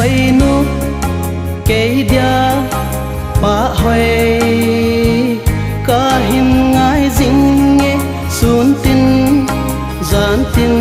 hoi nu kê dia pa hoi ka hin ngai ding nghe sun tin gian tin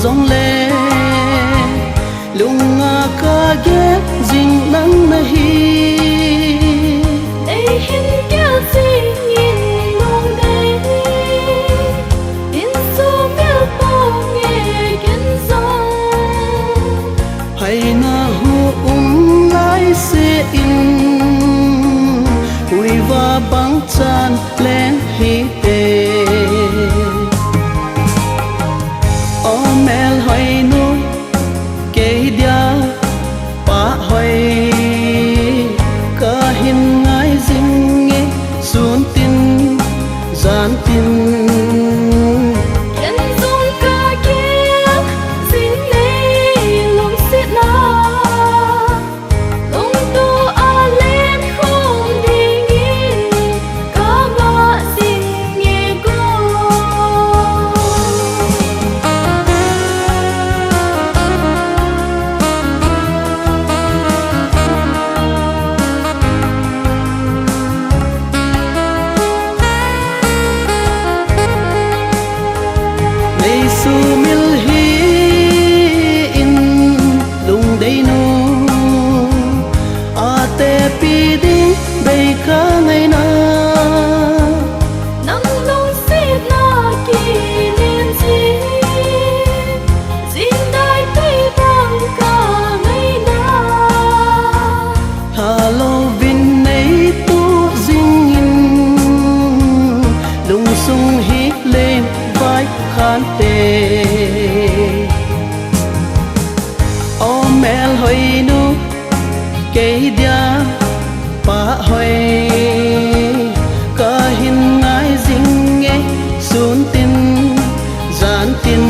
dòng lệ lung nga ca ghét dinh nắng na hi đây hin kêu dinh nhìn nông đây in số miêu tao nghe kiến sông hay na hu lai se in hui va băng chan lên hi te mel hoi nu kê dia pa hoi ka hin ngai ding nghe sun tin gian tin su mil hi in lung dei nu a te pi ding bei ka ngai na nang lung sit na ki len ji jin dai tei bang ka ngai na hello vin nei tu jing in lung sung hi lên vai khan te o mel hoi nu kê dia pa hoi ka hin ngai ding nghe sun tin gian tin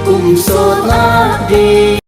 cùng sốt na đi